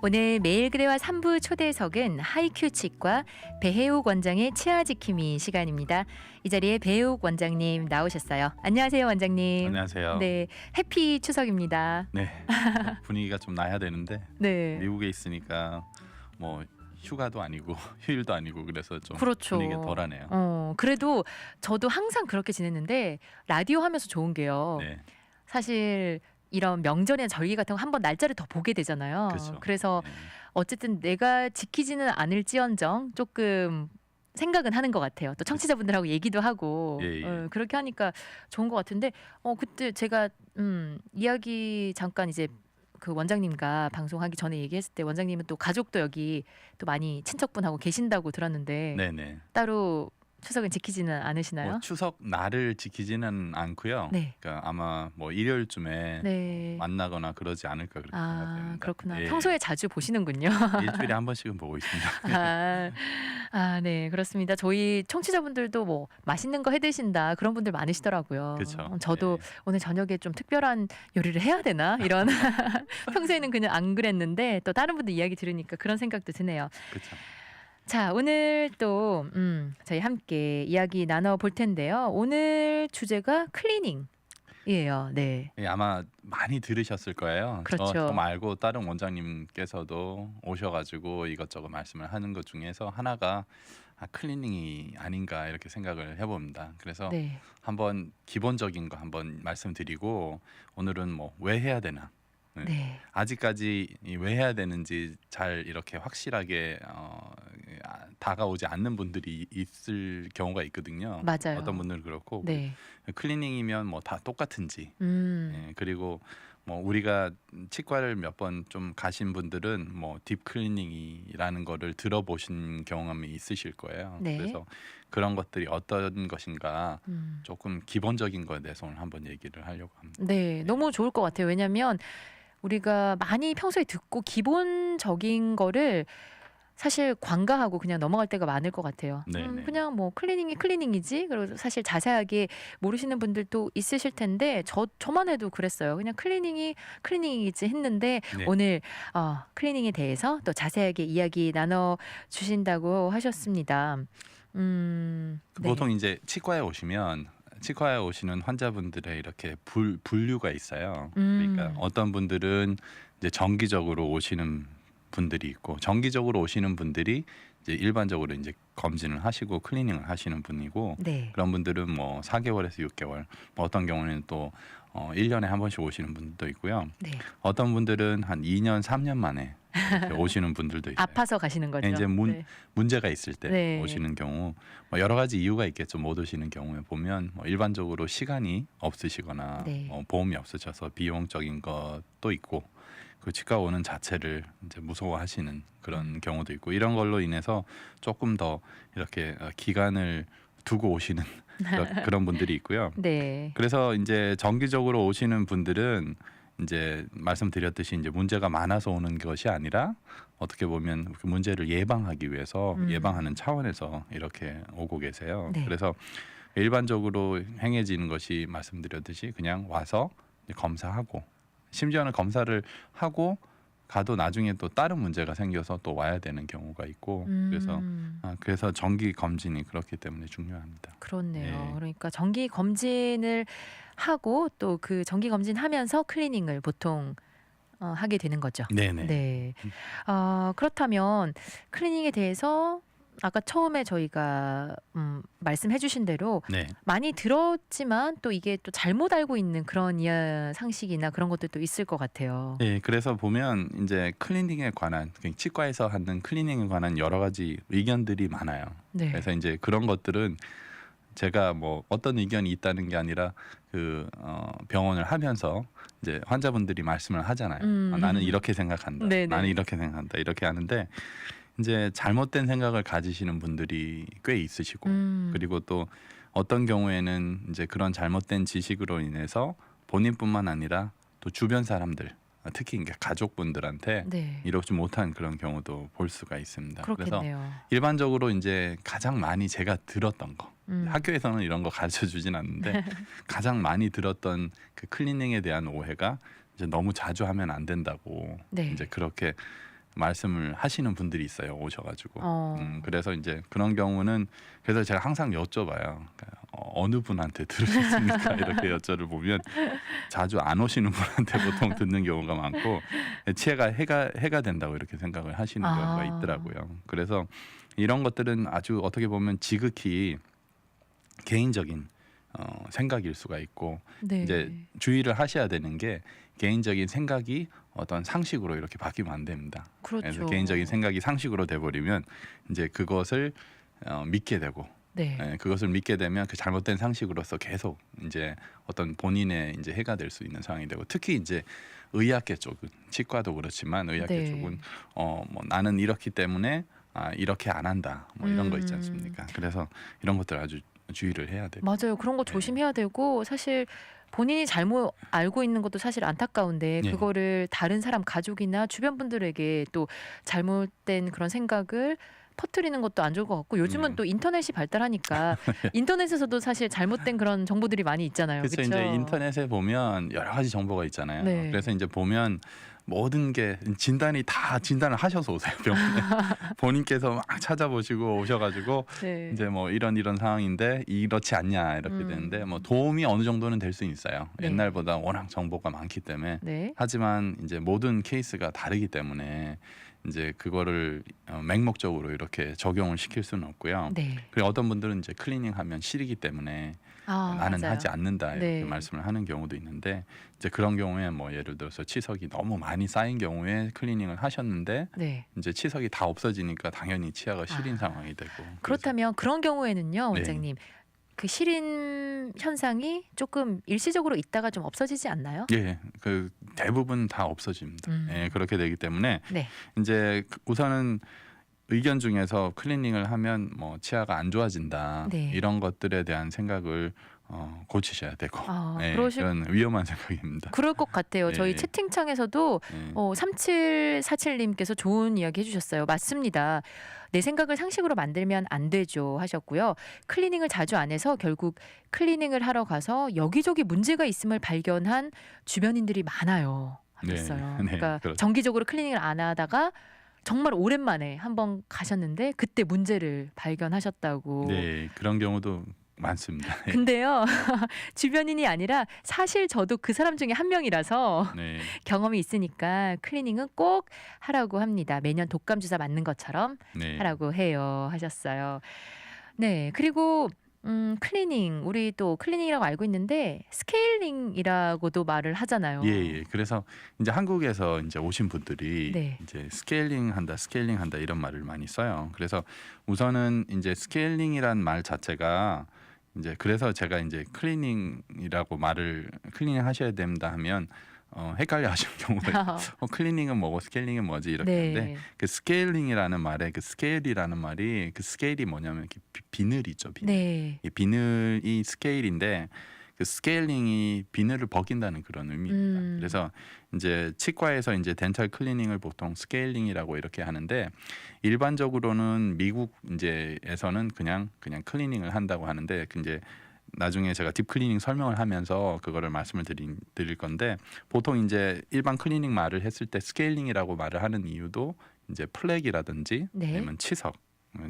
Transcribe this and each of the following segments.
오늘 매일그레와 3부 초대석은 하이큐 치과 배혜욱 원장의 치아 지킴이 시간입니다. 이 자리에 배혜욱 원장님 나오셨어요. 안녕하세요, 원장님. 안녕하세요. 네, 해피 추석입니다. 네. 분위기가 좀 나야 되는데 네. 미국에 있으니까 뭐 휴가도 아니고 휴일도 아니고 그래서 좀 그렇죠. 분위기가 덜하네요. 그래도 저도 항상 그렇게 지냈는데 라디오 하면서 좋은 게요. 네. 사실 이런 명절이나 절기 같은 거 한번 날짜를 더 보게 되잖아요. 그렇죠. 그래서 네. 어쨌든 내가 지키지는 않을지언정 조금 생각은 하는 것 같아요. 또 청취자분들하고 얘기도 하고 예. 그렇게 하니까 좋은 것 같은데 그때 제가 이야기 잠깐 이제 그 원장님과 방송하기 전에 얘기했을 때 원장님은 또 가족도 여기 또 많이 친척분하고 계신다고 들었는데 네네. 따로 추석은 지키지는 않으시나요? 뭐 추석 날을 지키지는 않고요. 네. 그러니까 아마 뭐 일요일쯤에 네. 만나거나 그러지 않을까 그렇게 생각됩니다. 그렇구나. 예. 평소에 자주 보시는군요. 일주일에 한 번씩은 보고 있습니다. 네, 그렇습니다. 저희 청취자분들도 뭐 맛있는 거 해드신다 그런 분들 많으시더라고요. 그렇죠. 저도 예. 오늘 저녁에 좀 특별한 요리를 해야 되나 이런 평소에는 그냥 안 그랬는데 또 다른 분들 이야기 들으니까 그런 생각도 드네요. 그렇죠. 자, 오늘 또 저희 함께 이야기 나눠볼 텐데요. 오늘 주제가 클리닝이에요. 네. 예, 아마 많이 들으셨을 거예요. 그렇죠. 저 말고 다른 원장님께서도 오셔가지고 이것저것 말씀을 하는 것 중에서 하나가 클리닝이 아닌가 이렇게 생각을 해봅니다. 그래서 네. 한번 기본적인 거 한번 말씀드리고 오늘은 뭐 왜 해야 되나 네. 아직까지 왜 해야 되는지 잘 이렇게 확실하게 다가오지 않는 분들이 있을 경우가 있거든요. 맞아요. 어떤 분들은 그렇고 네. 클리닝이면 뭐 다 똑같은지 음. 그리고 뭐 우리가 치과를 몇 번 좀 가신 분들은 뭐 딥클리닝이라는 거를 들어보신 경험이 있으실 거예요. 네. 그래서 그런 것들이 어떤 것인가 음. 조금 기본적인 거에 대해서 오늘 한번 얘기를 하려고 합니다. 네, 너무 좋을 것 같아요. 왜냐하면 우리가 많이 평소에 듣고 기본적인 거를 사실 관가하고 그냥 넘어갈 때가 많을 것 같아요. 네네. 그냥 뭐 클리닝이 클리닝이지. 그리고 사실 자세하게 모르시는 분들도 있으실 텐데 저만 해도 그랬어요. 그냥 클리닝이 클리닝이지 했는데 네. 오늘 클리닝에 대해서 또 자세하게 이야기 나눠 주신다고 하셨습니다. 네. 보통 이제 치과에 오시는 환자분들의 이렇게 분류가 있어요. 그러니까 어떤 분들은 이제 정기적으로 오시는 분들이 있고 정기적으로 오시는 분들이 이제 일반적으로 이제 검진을 하시고 클리닝을 하시는 분이고 네. 그런 분들은 뭐 4개월에서 6개월 뭐 어떤 경우는 또 1년에 한 번씩 오시는 분들도 있고요. 네. 어떤 분들은 한 2년, 3년 만에 이렇게 오시는 분들도 있어요. 아파서 가시는 거죠. 이제 네. 문제가 있을 때 네. 오시는 경우 뭐 여러 가지 이유가 있겠죠. 못 오시는 경우에 보면 뭐 일반적으로 시간이 없으시거나 네. 보험이 없으셔서 비용적인 것도 있고 그 치과 오는 자체를 이제 무서워하시는 그런 경우도 있고 이런 걸로 인해서 조금 더 이렇게 기간을 두고 오시는 그런 분들이 있고요. 네. 그래서 이제 정기적으로 오시는 분들은 이제 말씀드렸듯이 이제 문제가 많아서 오는 것이 아니라 어떻게 보면 그 문제를 예방하기 위해서 예방하는 차원에서 이렇게 오고 계세요. 네. 그래서 일반적으로 행해지는 것이 말씀드렸듯이 그냥 와서 이제 검사하고 심지어는 검사를 하고 가도 나중에 또 다른 문제가 생겨서 또 와야 되는 경우가 있고 그래서 정기 검진이 그렇기 때문에 중요합니다. 그렇네요. 네. 그러니까 정기 검진을 하고 또 그 정기 검진하면서 클리닝을 보통 하게 되는 거죠. 네네. 네. 그렇다면 클리닝에 대해서 아까 처음에 저희가 말씀해주신 대로 네. 많이 들었지만 또 이게 또 잘못 알고 있는 그런 상식이나 그런 것들도 있을 것 같아요. 네, 그래서 보면 이제 클리닝에 관한 치과에서 하는 클리닝에 관한 여러 가지 의견들이 많아요. 네. 그래서 이제 그런 것들은 제가 뭐 어떤 의견이 있다는 게 아니라 그 병원을 하면서 이제 환자분들이 말씀을 하잖아요. 나는 이렇게 생각한다. 네네. 나는 이렇게 생각한다. 이렇게 하는데 이제 잘못된 생각을 가지시는 분들이 꽤 있으시고 그리고 또 어떤 경우에는 이제 그런 잘못된 지식으로 인해서 본인뿐만 아니라 또 주변 사람들 특히 이제 가족분들한테 네. 이러지 못한 그런 경우도 볼 수가 있습니다. 그래서 그렇겠네요. 일반적으로 이제 가장 많이 제가 들었던 거 학교에서는 이런 거 가르쳐 주진 않는데 가장 많이 들었던 그 클리닝에 대한 오해가 이제 너무 자주 하면 안 된다고 네. 이제 그렇게 말씀을 하시는 분들이 있어요. 오셔가지고. 그래서 이제 그런 경우는 그래서 제가 항상 여쭤봐요. 그러니까 어느 분한테 들으셨습니까? 이렇게 여쭤보면 자주 안 오시는 분한테 보통 듣는 경우가 많고 치아가 해가 된다고 이렇게 생각을 하시는 경우가 있더라고요. 그래서 이런 것들은 아주 어떻게 보면 지극히 개인적인 생각일 수가 있고 네. 이제 주의를 하셔야 되는 게 개인적인 생각이 어떤 상식으로 이렇게 바뀌면 안 됩니다. 그렇죠. 그래서 개인적인 생각이 상식으로 돼버리면 이제 그것을 믿게 되고 네. 그것을 믿게 되면 그 잘못된 상식으로서 계속 이제 어떤 본인의 이제 해가 될 수 있는 상황이 되고 특히 이제 의학계 쪽은 치과도 그렇지만 의학계 네. 쪽은 뭐 나는 이렇기 때문에 이렇게 안 한다 뭐 이런 거 있지 않습니까? 그래서 이런 것들 아주 주의를 해야 돼요. 맞아요. 그런 거 네. 조심해야 되고 사실 본인이 잘못 알고 있는 것도 사실 안타까운데 네. 그거를 다른 사람 가족이나 주변 분들에게 또 잘못된 그런 생각을 퍼뜨리는 것도 안 좋을 것 같고 요즘은 또 인터넷이 발달하니까 인터넷에서도 사실 잘못된 그런 정보들이 많이 있잖아요. 그래서 그렇죠? 이제 인터넷에 보면 여러 가지 정보가 있잖아요. 네. 그래서 이제 보면 모든 게 진단을 하셔서 오세요 병원에. 본인께서 막 찾아보시고 오셔가지고 네. 이제 뭐 이런 상황인데 이렇지 않냐 이렇게 되는데 뭐 도움이 어느 정도는 될 수 있어요. 네. 옛날보다 워낙 정보가 많기 때문에. 네. 하지만 이제 모든 케이스가 다르기 때문에 이제 그거를 맹목적으로 이렇게 적용을 시킬 수는 없고요. 네. 그리고 어떤 분들은 이제 클리닝하면 싫기 때문에 나는 맞아요. 하지 않는다 이렇게 네. 말씀을 하는 경우도 있는데 이제 그런 경우에 뭐 예를 들어서 치석이 너무 많이 쌓인 경우에 클리닝을 하셨는데 네. 이제 치석이 다 없어지니까 당연히 치아가 시린 상황이 되고 그렇다면 그런 경우에는요, 네. 원장님. 그 시린 현상이 조금 일시적으로 있다가 좀 없어지지 않나요? 예, 그 대부분 다 없어집니다. 예, 그렇게 되기 때문에 네. 이제 우선은 의견 중에서 클리닝을 하면 뭐 치아가 안 좋아진다 네. 이런 것들에 대한 생각을 고치셔야 되고 예, 그런 위험한 생각입니다. 그럴 것 같아요. 저희 네. 채팅창에서도 예. 3747님께서 좋은 이야기 해주셨어요. 맞습니다. 내 생각을 상식으로 만들면 안 되죠 하셨고요. 클리닝을 자주 안 해서 결국 클리닝을 하러 가서 여기저기 문제가 있음을 발견한 주변인들이 많아요. 하셨어요. 네, 그러니까 그렇죠. 정기적으로 클리닝을 안 하다가 정말 오랜만에 한번 가셨는데 그때 문제를 발견하셨다고. 네, 그런 경우도 많습니다. 근데요 주변인이 아니라 사실 저도 그 사람 중에 한 명이라서 네. 경험이 있으니까 클리닝은 꼭 하라고 합니다. 매년 독감 주사 맞는 것처럼 네. 하라고 해요 하셨어요. 네, 그리고 클리닝 우리 또 클리닝이라고 알고 있는데 스케일링이라고도 말을 하잖아요. 예. 그래서 이제 한국에서 이제 오신 분들이 네. 이제 스케일링 한다 이런 말을 많이 써요. 그래서 우선은 이제 스케일링이란 말 자체가 이제 그래서 제가 이제 클리닝이라고 클리닝 하셔야 된다 하면 헷갈려 하시는 경우가 클리닝은 뭐고 스케일링은 뭐지 이렇게 하는데 네. 그 스케일링이라는 말에 그 스케일이라는 말이 그 스케일이 뭐냐면 이렇게 비늘이죠. 비늘. 네. 이 비늘이 스케일인데 그 스케일링이 비늘을 벗긴다는 그런 의미입니다. 그래서 이제 치과에서 이제 덴탈 클리닝을 보통 스케일링이라고 이렇게 하는데 일반적으로는 미국 이제에서는 그냥 클리닝을 한다고 하는데 이제 나중에 제가 딥 클리닝 설명을 하면서 그거를 말씀을 드릴 건데 보통 이제 일반 클리닝 말을 했을 때 스케일링이라고 말을 하는 이유도 이제 플렉이라든지 네. 아니면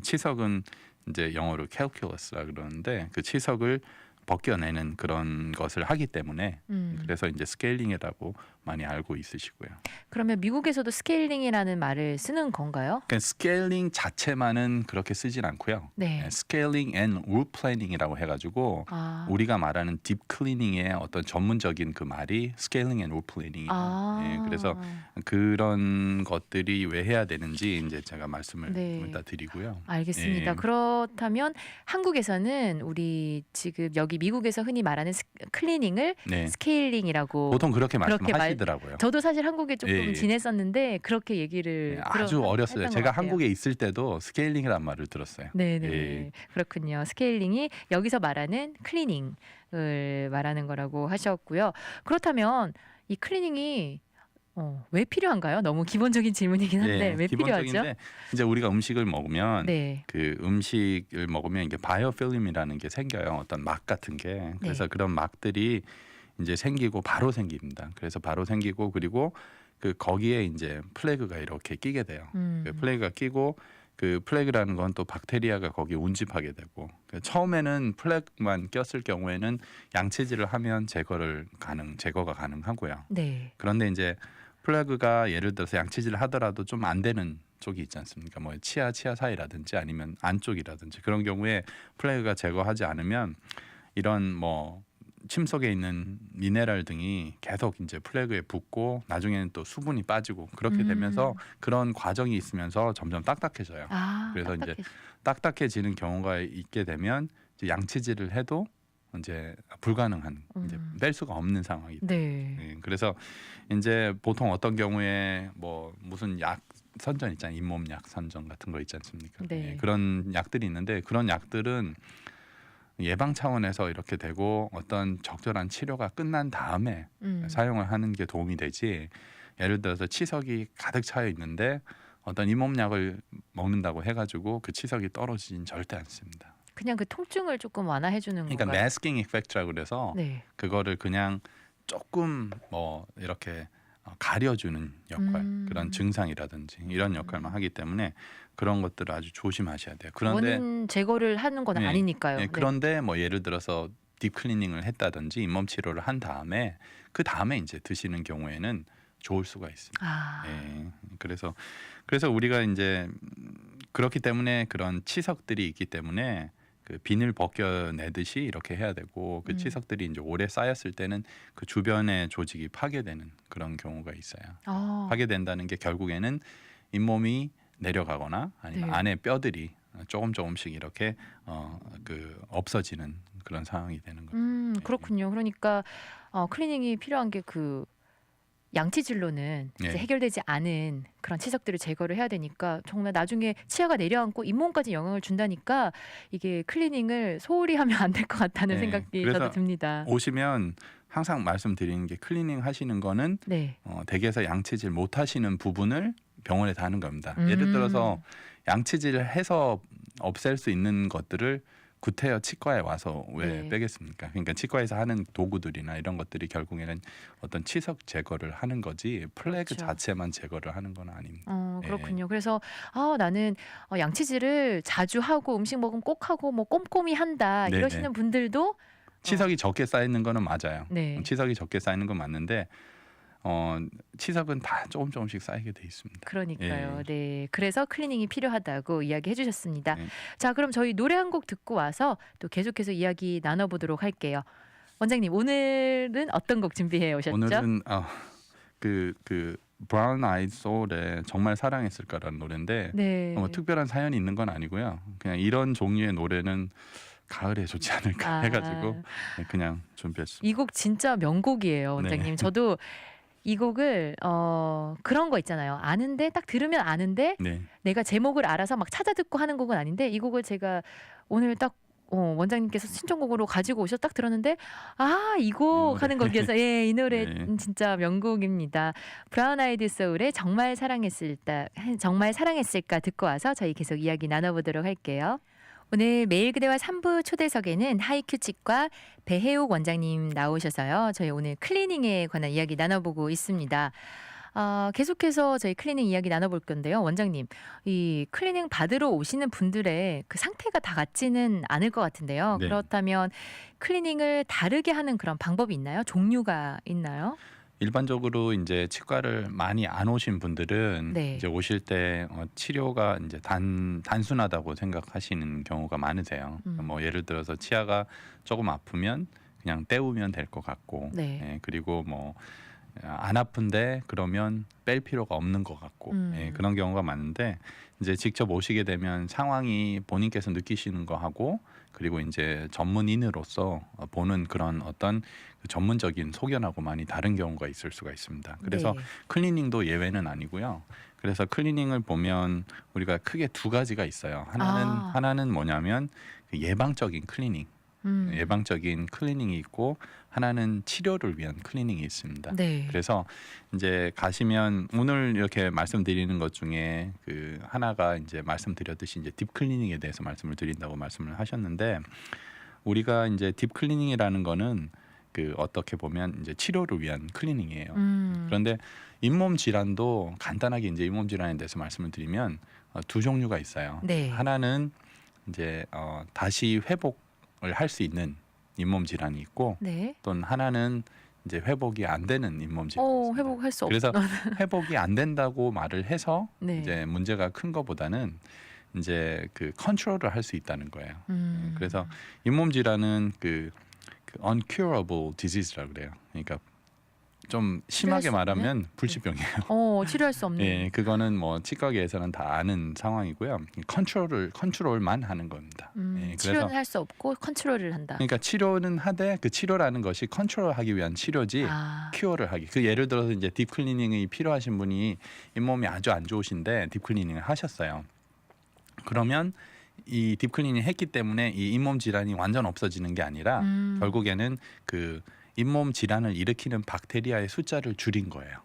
치석은 이제 영어로 calculus라 그러는데 그 치석을 벗겨내는 그런 것을 하기 때문에 그래서 이제 스케일링이라고 많이 알고 있으시고요. 그러면 미국에서도 스케일링이라는 말을 쓰는 건가요? 그러니까 스케일링 자체만은 그렇게 쓰진 않고요. 네. 스케일링 앤 root planning이라고 해가지고 우리가 말하는 딥 클리닝의 어떤 전문적인 그 말이 스케일링 앤 root planning이에요. 그래서 그런 것들이 왜 해야 되는지 이제 제가 말씀을 좀 이따 드리고요. 알겠습니다. 그렇다면 한국에서는 우리 지금 여기 미국에서 흔히 말하는 클리닝을 스케일링이라고 보통 그렇게 말씀하시더라고요. 저도 사실 한국에 조금 지냈었는데 그렇게 얘기를 아주 어렸어요. 제가 같아요. 한국에 있을 때도 스케일링이라는 말을 들었어요. 네네. 그렇군요. 스케일링이 여기서 말하는 클리닝을 말하는 거라고 하셨고요. 그렇다면 이 클리닝이 왜 필요한가요? 너무 기본적인 질문이긴 한데 왜 필요하죠? 이제 우리가 음식을 먹으면 네. 그 음식을 먹으면 이게 바이오필름이라는 게 생겨요. 어떤 막 같은 게. 그래서 그런 막들이 이제 생기고 바로 생깁니다. 그래서 바로 생기고 그리고 그 거기에 이제 플래그가 이렇게 끼게 돼요. 그 플래그가 끼고 그 플래그라는 건 또 박테리아가 거기에 운집하게 되고 처음에는 플래그만 꼈을 경우에는 양치질을 하면 제거가 가능하고요. 네. 그런데 이제 플래그가 예를 들어서 양치질을 하더라도 좀 안 되는 쪽이 있지 않습니까? 뭐 치아 사이라든지 아니면 안쪽이라든지 그런 경우에 플래그가 제거하지 않으면 이런 뭐 침 속에 있는 미네랄 등이 계속 이제 플래그에 붙고 나중에는 또 수분이 빠지고 그렇게 되면서 그런 과정이 있으면서 점점 딱딱해져요. 아, 그래서 이제 딱딱해. 딱딱해지는 경우가 있게 되면 이제 양치질을 해도 이제 불가능한 이제 뺄 수가 없는 상황이 돼요. 네. 예, 그래서 이제 보통 어떤 경우에 뭐 무슨 약 선전 있잖아요. 잇몸 약 선전 같은 거 있지 않습니까? 네. 예, 그런 약들이 있는데 그런 약들은 예방 차원에서 이렇게 되고 어떤 적절한 치료가 끝난 다음에 사용을 하는 게 도움이 되지. 예를 들어서 치석이 가득 차여 있는데 어떤 잇몸약을 먹는다고 해가지고 그 치석이 떨어지진 절대 않습니다. 그냥 그 통증을 조금 완화해 주는 그러니까 건가요? 마스킹 이펙트라고 그래서 네. 그거를 그냥 조금 뭐 이렇게 가려주는 역할, 그런 증상이라든지 이런 역할만 하기 때문에 그런 것들을 아주 조심하셔야 돼요. 그런데 원인 제거를 하는 건 네, 아니니까요. 네, 네. 그런데 뭐 예를 들어서 딥 클리닝을 했다든지 잇몸 치료를 한 다음에 그 다음에 이제 드시는 경우에는 좋을 수가 있습니다. 아, 예, 그래서 우리가 이제 그렇기 때문에 그런 치석들이 있기 때문에 그 비늘 벗겨내듯이 이렇게 해야 되고 그 치석들이 이제 오래 쌓였을 때는 그 주변의 조직이 파괴되는 그런 경우가 있어요. 아, 파괴된다는 게 결국에는 잇몸이 내려가거나 아니면 네. 안에 뼈들이 조금씩 이렇게 그 없어지는 그런 상황이 되는 거죠. 그렇군요. 그러니까 클리닝이 필요한 게 그 양치질로는 이제 네. 해결되지 않은 그런 치석들을 제거를 해야 되니까 정말 나중에 치아가 내려앉고 잇몸까지 영향을 준다니까 이게 클리닝을 소홀히 하면 안 될 것 같다는 네, 생각이 그래서 저도 듭니다. 오시면 항상 말씀드리는 게 클리닝 하시는 거는 네. 댁에서 양치질 못 하시는 부분을 병원에 다 하는 겁니다. 예를 들어서 양치질을 해서 없앨 수 있는 것들을 구태여 치과에 와서 왜 네. 빼겠습니까? 그러니까 치과에서 하는 도구들이나 이런 것들이 결국에는 어떤 치석 제거를 하는 거지 플래그 그렇죠. 자체만 제거를 하는 건 아닙니다. 그렇군요. 그래서 나는 양치질을 자주 하고 음식 먹으면 꼭 하고 뭐 꼼꼼히 한다 네네. 이러시는 분들도 치석이 적게 쌓이는 거는 맞아요. 네. 치석이 적게 쌓이는 건 맞는데 치석은 다 조금씩 쌓이게 돼 있습니다. 그러니까요. 예. 네. 그래서 클리닝이 필요하다고 이야기해 주셨습니다. 네. 자, 그럼 저희 노래 한 곡 듣고 와서 또 계속해서 이야기 나눠보도록 할게요. 원장님, 오늘은 어떤 곡 준비해 오셨죠? 오늘은 그 브라운 아이드 소울의 정말 사랑했을까라는 노래인데 네. 뭐 특별한 사연이 있는 건 아니고요. 그냥 이런 종류의 노래는 가을에 좋지 않을까 아. 해가지고 그냥 준비했습니다. 이 곡 진짜 명곡이에요, 원장님. 네. 저도 이 곡을 그런 거 있잖아요. 아는데 딱 들으면 아는데 네. 내가 제목을 알아서 막 찾아 듣고 하는 곡은 아닌데 이 곡을 제가 오늘 딱 원장님께서 신청곡으로 가지고 오셔서 딱 들었는데 이 곡 노래. 하는 곡이어서 예, 이 노래 네. 진짜 명곡입니다. 브라운 아이드 소울의 정말 사랑했을까 듣고 와서 저희 계속 이야기 나눠보도록 할게요. 오늘 매일 그대와 3부 초대석에는 하이큐 치과 배혜옥 원장님 나오셔서요. 저희 오늘 클리닝에 관한 이야기 나눠보고 있습니다. 계속해서 저희 클리닝 이야기 나눠볼 건데요. 원장님, 이 클리닝 받으러 오시는 분들의 그 상태가 다 같지는 않을 것 같은데요. 네. 그렇다면 클리닝을 다르게 하는 그런 방법이 있나요? 종류가 있나요? 일반적으로 이제 치과를 많이 안 오신 분들은 네. 이제 오실 때 치료가 이제 단순하다고 생각하시는 경우가 많으세요. 뭐 예를 들어서 치아가 조금 아프면 그냥 떼우면 될 것 같고, 네. 예, 그리고 뭐 안 아픈데 그러면 뺄 필요가 없는 것 같고 예, 그런 경우가 많은데 이제 직접 오시게 되면 상황이 본인께서 느끼시는 거하고 그리고 이제 전문인으로서 보는 그런 어떤 전문적인 소견하고 많이 다른 경우가 있을 수가 있습니다. 그래서 네. 클리닝도 예외는 아니고요. 그래서 클리닝을 보면 우리가 크게 두 가지가 있어요. 하나는 뭐냐면 그 예방적인 클리닝. 예방적인 클리닝이 있고 하나는 치료를 위한 클리닝이 있습니다. 네. 그래서 이제 가시면 오늘 이렇게 말씀드리는 것 중에 그 하나가 이제 말씀드렸듯이 이제 딥 클리닝에 대해서 말씀을 드린다고 말씀을 하셨는데 우리가 이제 딥 클리닝이라는 거는 그 어떻게 보면 이제 치료를 위한 클리닝이에요. 음. 그런데 잇몸 질환도 간단하게 이제 잇몸 질환에 대해서 말씀을 드리면 두 종류가 있어요. 네. 하나는 이제 다시 회복을 할 수 있는 잇몸 질환이 있고 네. 또 하나는 이제 회복이 안 되는 잇몸 질환이 있습니다. 회복할 수 그래서 없는. 회복이 안 된다고 말을 해서 네. 이제 문제가 큰 것보다는 이제 그 컨트롤을 할 수 있다는 거예요. 그래서 잇몸 질환은 그 uncurable disease라고 그래요. 그러니까 좀 심하게 수 없는? 말하면 불치병이에요. 치료할 수 없는. 예, 그거는 뭐 치과계에서는 다 아는 상황이고요. 컨트롤만 하는 겁니다. 예, 치료는 할 수 없고 컨트롤을 한다. 그러니까 치료는 하되 그 치료라는 것이 컨트롤하기 위한 치료지 큐어를 하기. 그 예를 들어서 이제 딥클리닝이 필요하신 분이 잇몸이 아주 안 좋으신데 딥클리닝을 하셨어요. 그러면 이 딥클리닝 했기 때문에 이 잇몸 질환이 완전 없어지는 게 아니라 결국에는 그 잇몸 질환을 일으키는 박테리아의 숫자를 줄인 거예요.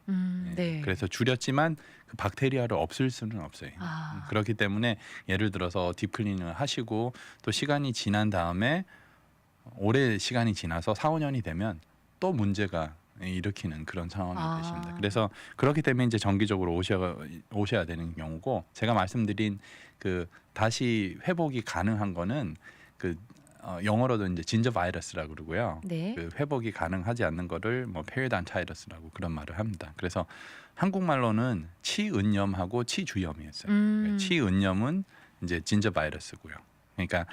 네. 그래서 줄였지만 그 박테리아를 없앨 수는 없어요. 그렇기 때문에 예를 들어서 딥클리닝을 하시고 또 시간이 지난 다음에 오래 시간이 지나서 4, 5년이 되면 또 문제가 일으키는 그런 상황이 되십니다. 그래서 그렇기 때문에 이제 정기적으로 오셔야 되는 경우고, 제가 말씀드린 그 다시 회복이 가능한 거는 그 영어로도 이제 진저 바이러스라고 그러고요. 네. 그 회복이 가능하지 않는 거를 뭐 페리단타이러스라고 그런 말을 합니다. 그래서 한국말로는 치은염하고 치주염이었어요. 치은염은 이제 진저 바이러스고요. 그러니까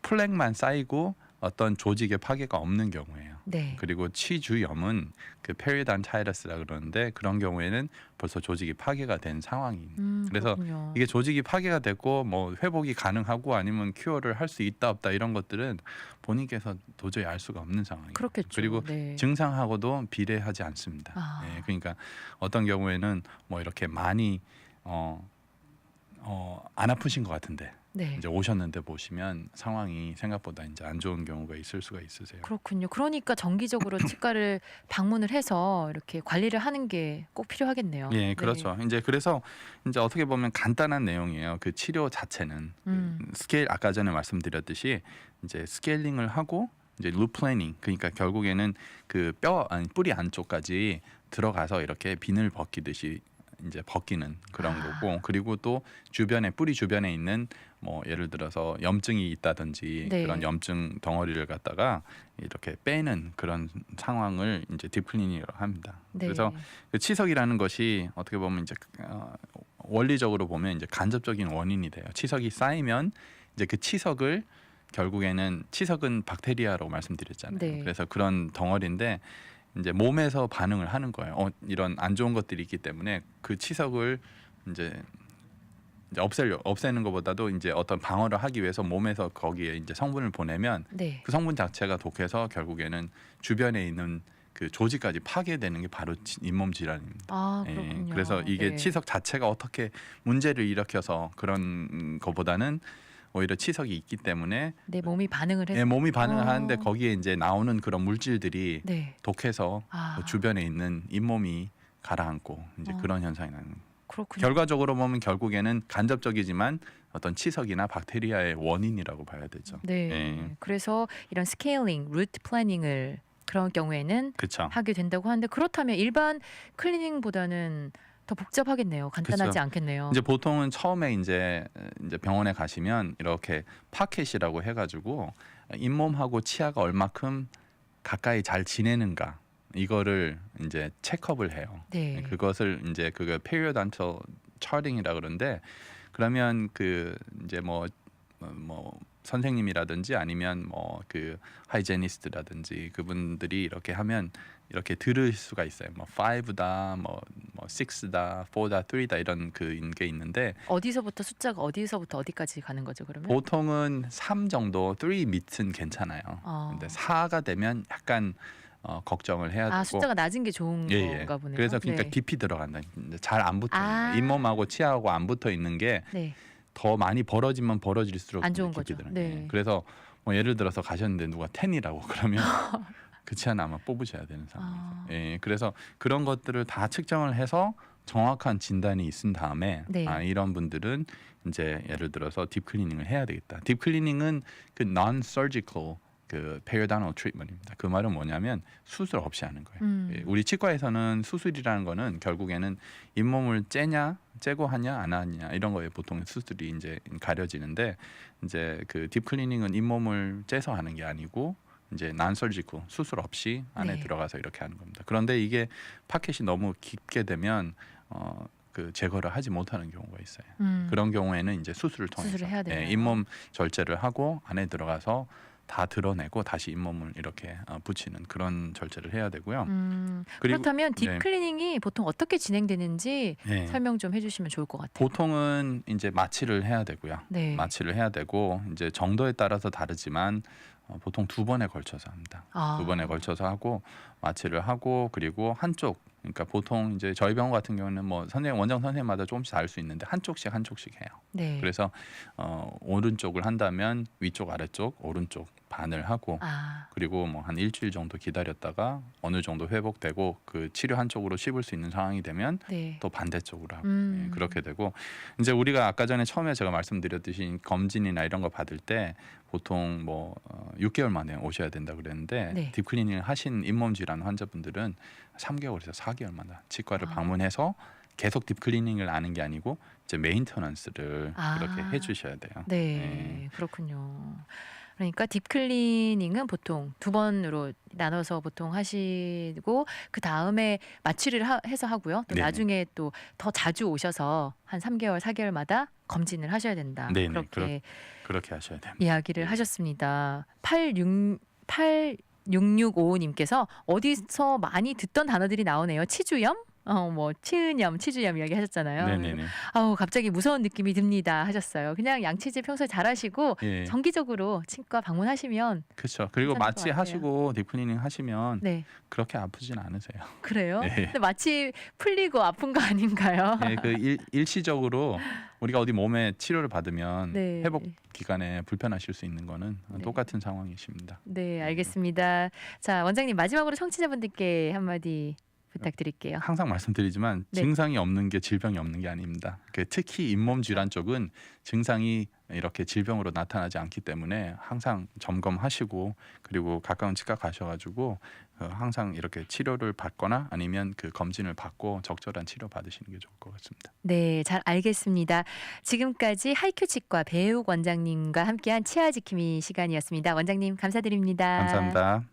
플렉만 쌓이고 어떤 조직의 파괴가 없는 경우예요. 네. 그리고 치주염은 그 페리단타이러스라 그러는데 그런 경우에는 벌써 조직이 파괴가 된 상황입니다. 그래서 그렇군요. 이게 조직이 파괴가 됐고 뭐 회복이 가능하고 아니면 큐어를 할 수 있다 없다 이런 것들은 본인께서 도저히 알 수가 없는 상황이에요. 그렇겠죠. 그리고 네. 증상하고도 비례하지 않습니다. 네, 그러니까 어떤 경우에는 뭐 이렇게 많이 안 아프신 것 같은데 네. 이제 오셨는데 보시면 상황이 생각보다 이제 안 좋은 경우가 있을 수가 있으세요. 그렇군요. 그러니까 정기적으로 치과를 방문을 해서 이렇게 관리를 하는 게 꼭 필요하겠네요. 예, 네. 그렇죠. 이제 그래서 이제 어떻게 보면 간단한 내용이에요. 그 치료 자체는 스케일 아까 전에 말씀드렸듯이 이제 스케일링을 하고 이제 루프 플래닝, 그러니까 결국에는 그 뿌리 안쪽까지 들어가서 이렇게 비늘 벗기듯이 이제 벗기는 그런 거고, 그리고 또 주변에 뿌리 주변에 있는 뭐 예를 들어서 염증이 있다든지 네. 그런 염증 덩어리를 갖다가 이렇게 빼는 그런 상황을 이제 딥클리닝이라고 합니다. 네. 그래서 그 치석이라는 것이 어떻게 보면 이제 원리적으로 보면 이제 간접적인 원인이 돼요. 치석이 쌓이면 이제 그 치석을 결국에는 치석은 박테리아라고 말씀드렸잖아요. 네. 그래서 그런 덩어리인데 이제 몸에서 반응을 하는 거예요. 이런 안 좋은 것들이 있기 때문에 그 치석을 이제 없애는 것보다도 이제 어떤 방어를 하기 위해서 몸에서 거기에 이제 성분을 보내면 네. 그 성분 자체가 독해서 결국에는 주변에 있는 그 조직까지 파괴되는 게 바로 잇몸 질환입니다. 그렇군요. 그래서 이게 네. 치석 자체가 어떻게 문제를 일으켜서 그런 것보다는 오히려 치석이 있기 때문에 내 몸이 반응을 해서. 몸이 반응을 하는데 거기에 이제 나오는 그런 물질들이 네. 독해서 그 주변에 있는 잇몸이 가라앉고 이제 그런 현상이 나는 거예요. 그렇군요. 결과적으로 보면 결국에는 간접적이지만 어떤 치석이나 박테리아의 원인이라고 봐야 되죠. 네. 예. 그래서 이런 스케일링, 루트 플래닝을 그런 경우에는 그렇죠. 하게 된다고 하는데, 그렇다면 일반 클리닝보다는 더 복잡하겠네요. 간단하지 그쵸. 않겠네요. 이제 보통은 처음에 이제 병원에 가시면 이렇게 파켓이라고 해가지고 잇몸하고 치아가 얼마큼 가까이 잘 지내는가 이거를 이제 체크업을 해요. 네. 그것을 이제 그게 periodontal charting이라 그러는데, 그러면 그 이제 뭐 선생님이라든지 아니면 뭐 그 하이제니스트라든지 그분들이 이렇게 하면 이렇게 들을 수가 있어요. 뭐 5다, 뭐 6다, 4다, 3다 이런 게 있는데 어디서부터 숫자가 어디서부터 어디까지 가는 거죠, 그러면? 보통은 3 정도, 3 밑은 괜찮아요. 근데 4가 되면 약간 걱정을 해야 되고. 숫자가 낮은 게 좋은 건가 보네요. 그래서 그러니까 네. 깊이 들어간다. 잘 안 붙어. 잇몸하고 치아하고 안 붙어 있는 게 네. 더 많이 벌어지면 벌어질수록 안 좋은 깊이 거죠. 들어가요. 네. 그래서 뭐 예를 들어서 가셨는데 누가 10이라고 그러면 그 치아는 아마 뽑으셔야 되는 상황이죠. 그래서 그런 것들을 다 측정을 해서 정확한 진단이 있은 다음에 네. 이런 분들은 이제 예를 들어서 딥클리닝을 해야 되겠다. 딥클리닝은 그 non-surgical 그 periodontal treatment입니다. 그 말은 뭐냐면 수술 없이 하는 거예요. 음. 예, 우리 치과에서는 수술이라는 거는 결국에는 잇몸을 째고 하냐 안 하냐 이런 거에 보통 수술이 이제 가려지는데 이제 그 딥클리닝은 잇몸을 째서 하는 게 아니고 이제 난설지구 수술 없이 안에 네. 들어가서 이렇게 하는 겁니다. 그런데 이게 파켓이 너무 깊게 되면 그 제거를 하지 못하는 경우가 있어요. 그런 경우에는 이제 수술을 통해서 수술을 해야 되나요? 잇몸 절제를 하고 안에 들어가서 다 드러내고 다시 잇몸을 이렇게 붙이는 그런 절제를 해야 되고요. 그리고 그렇다면 네. 딥클리닝이 보통 어떻게 진행되는지 네. 설명 좀 해주시면 좋을 것 같아요. 보통은 이제 마취를 해야 되고요. 네. 마취를 해야 되고 이제 정도에 따라서 다르지만 보통 2번에 걸쳐서 합니다. 아. 2번에 걸쳐서 하고 마취를 하고 그리고 한쪽 그러니까 보통 이제 저희 병원 같은 경우는 뭐 원장 선생님마다 조금씩 다를 수 있는데 한쪽씩 해요. 네. 그래서 오른쪽을 한다면 위쪽 아래쪽 오른쪽 반을 하고 아. 그리고 뭐 한 일주일 정도 기다렸다가 어느 정도 회복되고 그 치료 한쪽으로 씹을 수 있는 상황이 되면 네. 또 반대쪽으로 하고 음. 예, 그렇게 되고 이제 우리가 아까 전에 처음에 제가 말씀드렸듯이 검진이나 이런 거 받을 때 보통 뭐 6개월 만에 오셔야 된다 그랬는데 네. 딥클리닝을 하신 잇몸 질환 환자분들은 3개월에서 4개월마다 치과를 아. 방문해서 계속 딥클리닝을 하는 게 아니고 이제 메인터넌스를 아. 그렇게 해주셔야 돼요. 네, 그렇군요. 그러니까 딥클리닝은 보통 2번으로 나눠서 보통 하시고 그 다음에 마취를 해서 하고요. 또 네네. 나중에 또 더 자주 오셔서 한 3개월, 4개월마다 검진을 하셔야 된다. 네네, 그렇게 그렇게 하셔야 됩니다. 이야기를 네. 하셨습니다. 8665님께서 어디서 많이 듣던 단어들이 나오네요. 치주염? 뭐 치은염, 치주염 이야기 하셨잖아요. 네네네. 아우 갑자기 무서운 느낌이 듭니다 하셨어요. 그냥 양치질 평소에 잘하시고 예. 정기적으로 치과 방문하시면 그렇죠. 그리고 괜찮을 것 마취 같아요. 하시고 딥클리닝 하시면 네 그렇게 아프진 않으세요. 그래요. 네. 근데 마치 풀리고 아픈 거 아닌가요? 예, 그 일시적으로 우리가 어디 몸에 치료를 받으면 네. 회복 기간에 불편하실 수 있는 거는 네. 똑같은 상황이십니다. 네 알겠습니다. 자 원장님 마지막으로 청취자분들께 한마디 부탁드릴게요. 항상 말씀드리지만 네. 증상이 없는 게 질병이 없는 게 아닙니다. 특히 잇몸 질환 쪽은 증상이 이렇게 질병으로 나타나지 않기 때문에 항상 점검하시고 그리고 가까운 치과 가셔가지고 항상 이렇게 치료를 받거나 아니면 그 검진을 받고 적절한 치료 받으시는 게 좋을 것 같습니다. 네, 잘 알겠습니다. 지금까지 하이큐 치과 배욱 원장님과 함께한 치아 지킴이 시간이었습니다. 원장님 감사드립니다. 감사합니다.